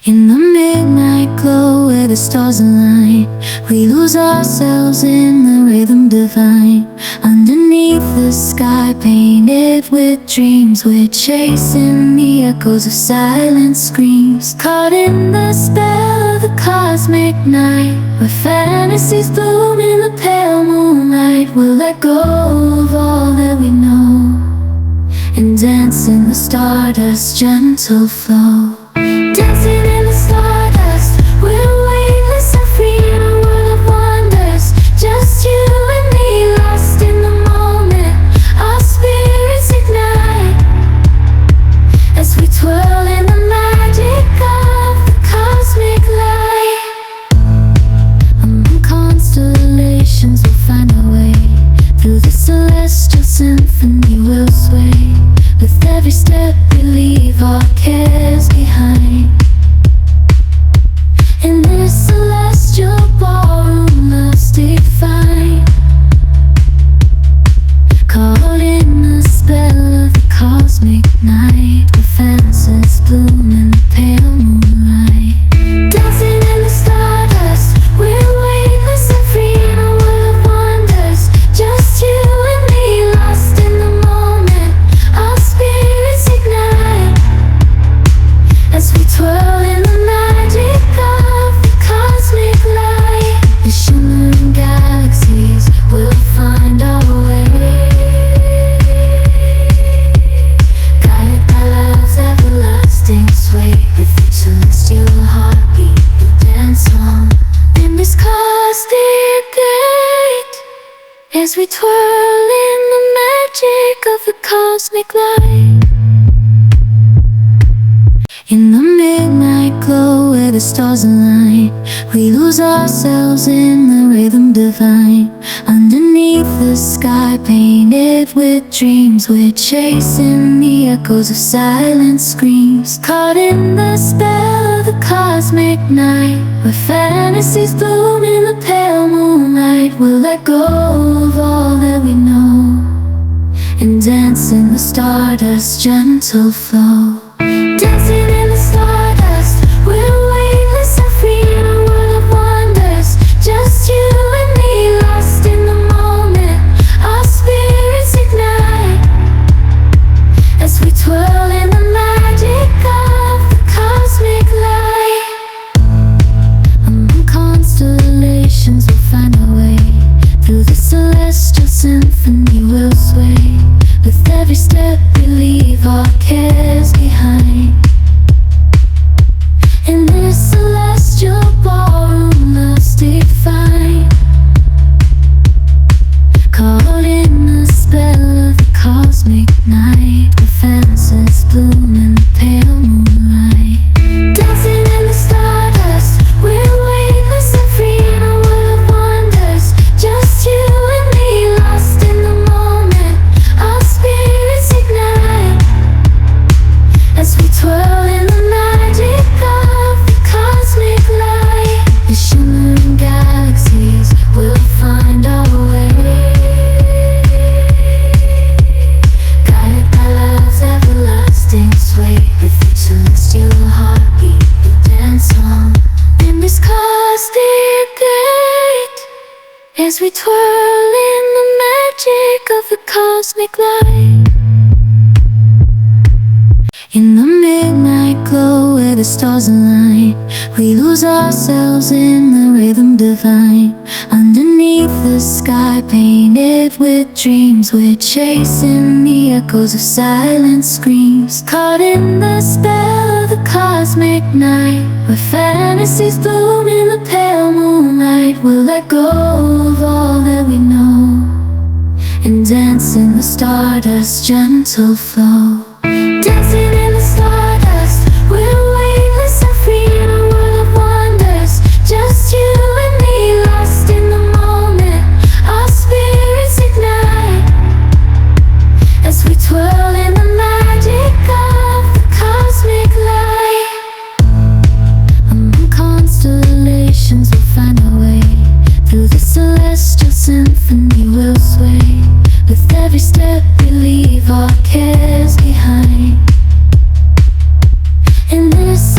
In the midnight glow where the stars align, we lose ourselves in the rhythm divine. Underneath the sky painted with dreams, we're chasing the echoes of silent screams. Caught in the spell of the cosmic night, where fantasies bloom in the pale moonlight. We'll let go of all that we know and dance in the stardust's gentle flow. Dancing in the stardust, we're weightless and free in a world of wonders. Just you and me, lost in the moment. Our spirits ignite as we twirl in the magic of the cosmic light. Among constellations we'll find our way. Through the celestial symphony we'll sway. With every step we leave our cares behind. In this celestial ballroom love's defined. Caught in the spell of the cosmic night, where fantasies bloom in the pale moonlight. Dancing in the stardust, we're weightless and free in a world of wonders. Just you and me, lost in the moment. Our spirits ignite as we twirl in the magic of the cosmic light. The shimmering galaxies will find our way, guided by love's everlasting sway. With the celestial heartbeat we'll dance on in this cosmic gate, as we twirl in the magic of the cosmic light. In the midnight glow where the stars align, we lose ourselves in the rhythm divine. Underneath the sky painted with dreams, we're chasing the echoes of silent screams. Caught in the spell of the cosmic night, where fantasies bloom in the pale moonlight. We'll let go of all that we know and dance in the stardust's gentle flow. Dancing in the stardust, we're weightless and free in a world of wonders. Just you and me, lost in the moment. Our spirits ignite as we twirl in the magic of the cosmic light. Among constellations we'll find our way. Through the celestial symphony we'll sway. With every step we leave our cares behind. In this celestial ballroom love's defined. Caught in the spell of the cosmic night, where fantasies bloom in the pale moonlight. Dancing in the stardust, we're weightless and free in a world of wonders. Just you and me, lost in the moment. Our spirits ignite as we twirl in the magic of the cosmic light. The shimmering galaxies will find our way, guided by love's everlasting sway. With the celestial heartbeat we'll dance on in this cosmic gate, as we twirl in the magic of the cosmic light. In the midnight glow where the stars align, we lose ourselves in the rhythm divine. Underneath the sky painted with dreams, we're chasing the echoes of silent screams. Caught in the spell of the cosmic night, where fantasies bloom in the pale moonlight. We'll let go of all that we know and dance in the stardust's gentle flow. Dancing in the stardust, we're weightless and free in a world of wonders. Just you and me, lost in the moment. Our spirits ignite as we twirl in the magic of the cosmic light. Among constellations we'll find our way. Through the celestial symphony we'll sway. With every step we leave our cares behind. In this